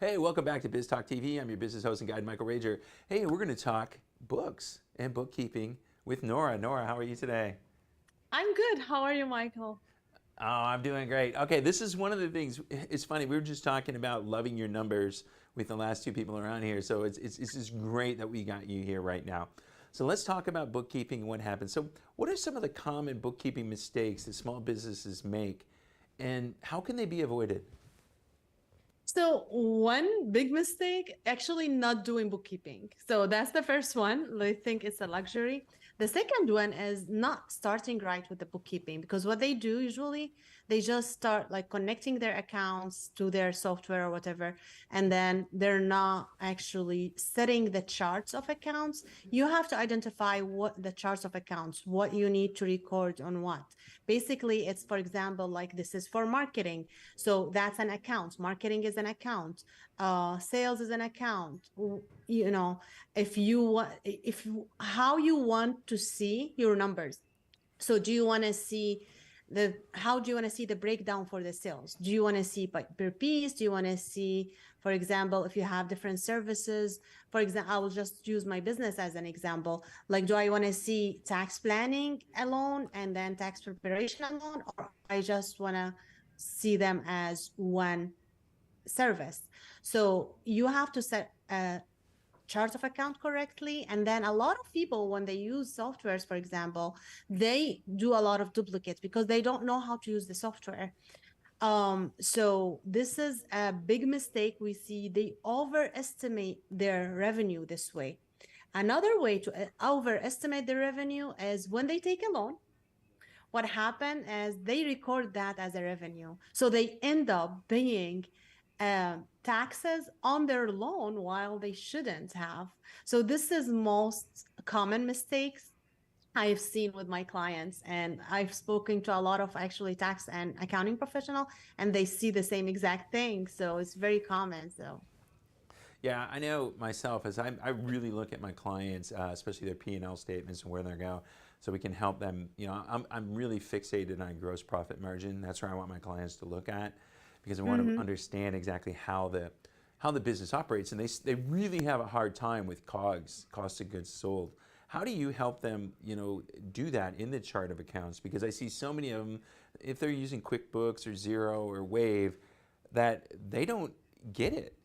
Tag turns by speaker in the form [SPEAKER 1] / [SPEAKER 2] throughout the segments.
[SPEAKER 1] Hey, welcome back to Biz Talk TV. I'm your business host and guide, Michael Rager. Hey, we're going to talk books and bookkeeping with Nora. Nora, how are you today?
[SPEAKER 2] I'm good. How are you, Michael?
[SPEAKER 1] Oh, I'm doing great. Okay, this is one of the things. It's funny. We were just talking about loving your numbers with the last two people around here. So it's just great that we got you here right now. So let's talk about bookkeeping and what happens. So, what are some of the common bookkeeping mistakes that small businesses make, and how can they be avoided?
[SPEAKER 2] So, one big mistake, actually not doing bookkeeping. So, that's the first one. They think it's a luxury. The second one is not starting right with the bookkeeping because what they do usually, they just start like connecting their accounts to their software or whatever, and then they're not actually setting the charts of accounts. You have to identify what the charts of accounts, what you need to record on what. Basically, it's for example, like this is for marketing. So that's an account. Marketing is an account. Sales is an account. You know, if you want, if how you want to see your numbers. So do you want to see how do you want to see the breakdown for the sales? Do you want to see by per piece? Do you want to see, for example, if you have different services? For example, I will just use my business as an example. Like, do I want to see tax planning alone and then tax preparation alone, or I just want to see them as one service? So you have to set a chart of account correctly. And then a lot of people, when they use softwares, for example, they do a lot of duplicates because they don't know how to use the software. So this is a big mistake we see. They overestimate their revenue this way. Another way to overestimate the revenue is when they take a loan. What happened is they record that as a revenue. So they end up paying taxes on their loan while they shouldn't have. So this is most common mistakes I've seen with my clients, and I've spoken to a lot of actually tax and accounting professional, and they see the same exact thing. So it's very common. So
[SPEAKER 1] Yeah, I know myself as I really look at my clients, especially their P&L statements and where they're going, so we can help them. I'm really fixated on gross profit margin. That's where I want my clients to look at because I want to
[SPEAKER 2] Mhm.
[SPEAKER 1] understand exactly how the business operates, and they really have a hard time with COGS, cost of goods sold. How do you help them, do that in the chart of accounts? Because I see so many of them, if they're using QuickBooks or Xero or Wave, that they don't get it.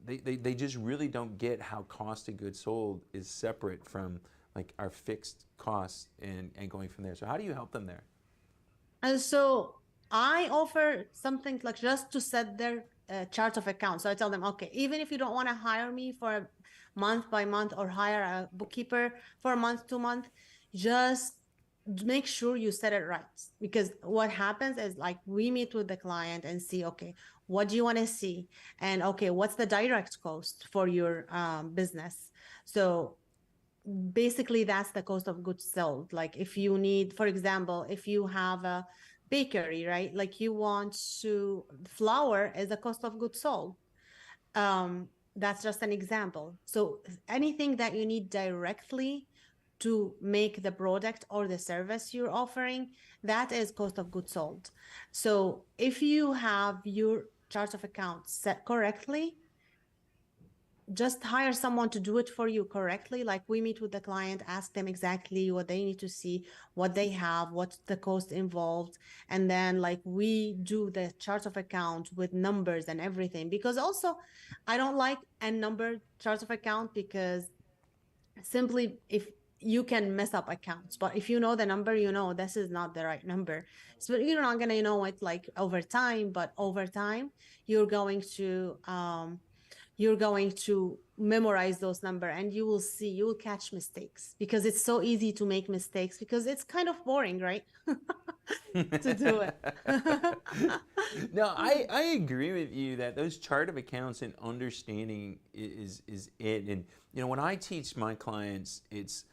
[SPEAKER 1] They just really don't get how cost of goods sold is separate from like our fixed costs and going from there. So how do you help them there?
[SPEAKER 2] And so I offer something like just to set their chart of accounts. So I tell them, okay, even if you don't want to hire me for a month by month or hire a bookkeeper for a month to month, just make sure you set it right. Because what happens is like we meet with the client and see, okay, what do you want to see? And okay, what's the direct cost for your business? So basically that's the cost of goods sold. Like if you need, for example, if you have a bakery, right, like you want to flour as a cost of goods sold. That's just an example. So anything that you need directly to make the product or the service you're offering, that is cost of goods sold. So if you have your chart of accounts set correctly, just hire someone to do it for you correctly. Like we meet with the client, ask them exactly what they need to see, what they have, what's the cost involved. And then like we do the chart of account with numbers and everything. Because also I don't like a number chart of account because simply if you can mess up accounts, but if you know the number, you know this is not the right number. So you're not going to know it like over time, but over time you're going to memorize those number, and you will see, you will catch mistakes because it's so easy to make mistakes because it's kind of boring, right? To do it.
[SPEAKER 1] No, I agree with you that those chart of accounts and understanding is it. And when I teach my clients, it's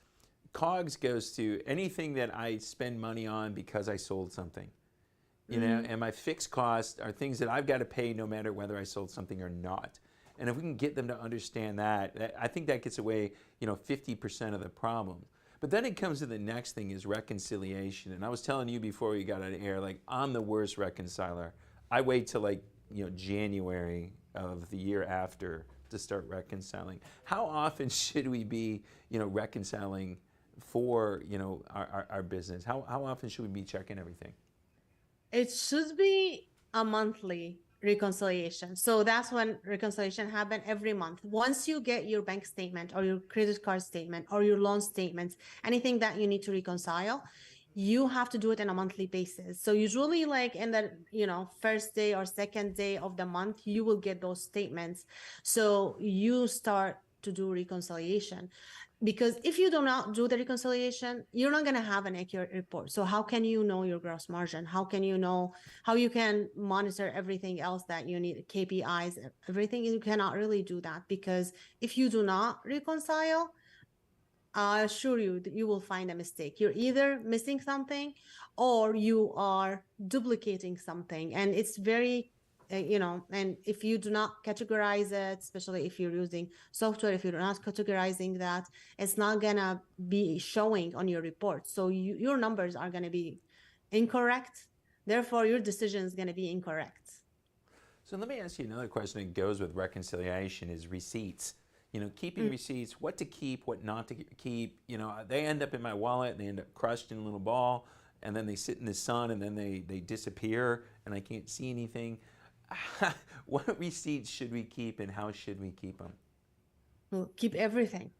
[SPEAKER 1] COGS goes to anything that I spend money on because I sold something.
[SPEAKER 2] Mm-hmm.
[SPEAKER 1] And my fixed costs are things that I've got to pay no matter whether I sold something or not. And if we can get them to understand that, I think that gets away, 50% of the problem. But then it comes to the next thing is reconciliation. And I was telling you before we got on air, like I'm the worst reconciler. I wait till like January of the year after to start reconciling. How often should we be reconciling for our business? How often should we be checking everything?
[SPEAKER 2] It should be a monthly reconciliation. So that's when reconciliation happen every month. Once you get your bank statement or your credit card statement or your loan statements, anything that you need to reconcile, you have to do it on a monthly basis. So usually like in the, first day or second day of the month, you will get those statements. So you start to do reconciliation, because if you do not do the reconciliation, you're not going to have an accurate report. So how can you know your gross margin? How can you know how you can monitor everything else that you need, KPIs, everything? You cannot really do that, because if you do not reconcile, I assure you that you will find a mistake. You're either missing something or you are duplicating something. And it's very, and if you do not categorize it, especially if you're using software, if you're not categorizing that, it's not going to be showing on your report. So your numbers are going to be incorrect. Therefore, your decision is going to be incorrect.
[SPEAKER 1] So let me ask you another question that goes with reconciliation is receipts. Keeping receipts, what to keep, what not to keep. They end up in my wallet and they end up crushed in a little ball, and then they sit in the sun and then they disappear and I can't see anything. What receipts should we keep and how should we keep them?
[SPEAKER 2] Well, keep everything.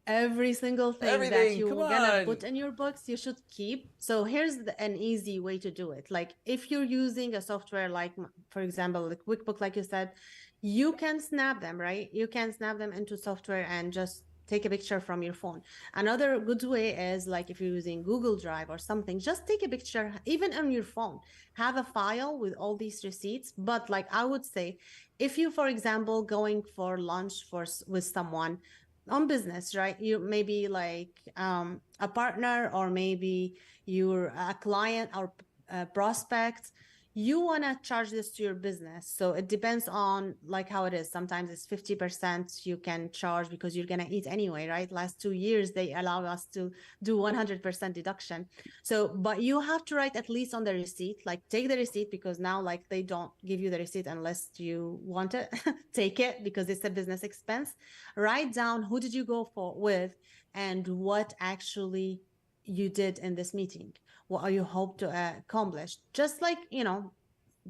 [SPEAKER 2] Every single thing that
[SPEAKER 1] Everything,
[SPEAKER 2] you're
[SPEAKER 1] come
[SPEAKER 2] gonna
[SPEAKER 1] on.
[SPEAKER 2] put in your books, you should keep. So here's an easy way to do it. Like if you're using a software like, for example, the QuickBook, like you said, you can snap them, right? You can snap them into software and just take a picture from your phone. Another good way is like if you're using Google Drive or something, just take a picture, even on your phone. Have a file with all these receipts. But like I would say, if you, for example, going for lunch with someone on business, right? You maybe like a partner, or maybe you're a client or a prospect. You want to charge this to your business. So it depends on like how it is. Sometimes it's 50% you can charge because you're going to eat anyway, right? Last 2 years, they allow us to do 100% deduction. So, but you have to write at least on the receipt, like take the receipt, because now like they don't give you the receipt unless you want it. Take it because it's a business expense. Write down who did you go with and what actually you did in this meeting. What are you hope to accomplish? Just like,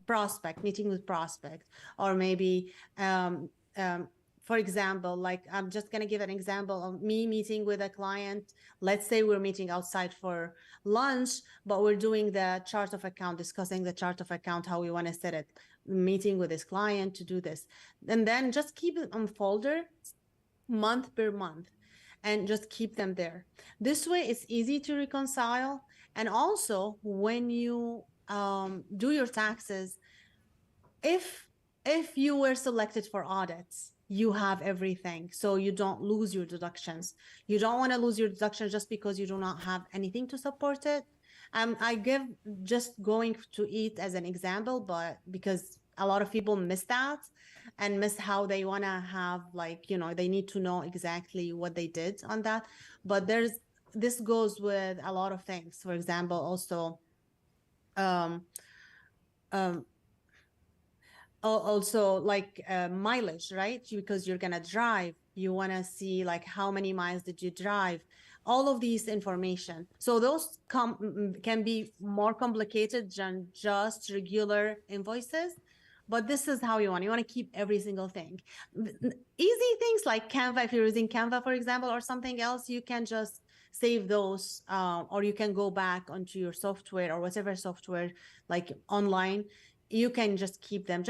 [SPEAKER 2] prospect, meeting with prospect, or maybe, for example, like I'm just going to give an example of me meeting with a client. Let's say we're meeting outside for lunch, but we're doing the chart of account, discussing the chart of account, how we want to set it, meeting with this client to do this. And then just keep it on folder month per month and just keep them there. This way it's easy to reconcile. And also when you do your taxes, if you were selected for audits, you have everything, so you don't lose your deductions. You don't want to lose your deductions just because you do not have anything to support it. I give just going to eat as an example, but because a lot of people miss that and miss how they want to have, like, they need to know exactly what they did on that. But this goes with a lot of things. For example, also um, um, also like mileage, right? Because you're gonna drive, you want to see like how many miles did you drive, all of these information. So those can be more complicated than just regular invoices, but this is how you want to keep every single thing. Easy things like Canva, if you're using Canva, for example, or something else, you can just save those, or you can go back onto your software or whatever software, like online. You can just keep them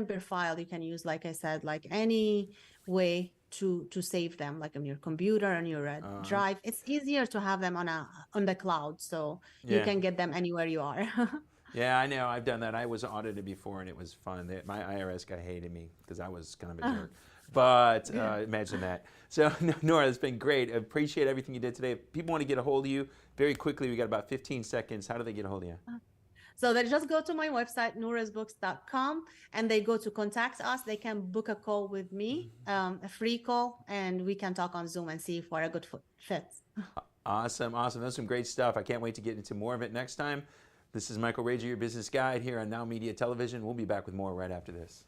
[SPEAKER 2] per file. You can use, like I said, like any way to save them, like on your computer, on your drive. It's easier to have them on the cloud, so you
[SPEAKER 1] Yeah.
[SPEAKER 2] can get them anywhere you are.
[SPEAKER 1] Yeah, I know. I've done that. I was audited before, and it was fun. My IRS guy hated me because I was kind of a jerk. But imagine that. So, Nora, it's been great. I appreciate everything you did today. If people want to get a hold of you very quickly, we got about 15 seconds. How do they get a hold of you?
[SPEAKER 2] So they just go to my website, noorasbooks.com, and they go to contact us. They can book a call with me, a free call, and we can talk on Zoom and see if we're a good fit.
[SPEAKER 1] Awesome, awesome. That's some great stuff. I can't wait to get into more of it next time. This is Michael Rager, your business guide here on Now Media Television. We'll be back with more right after this.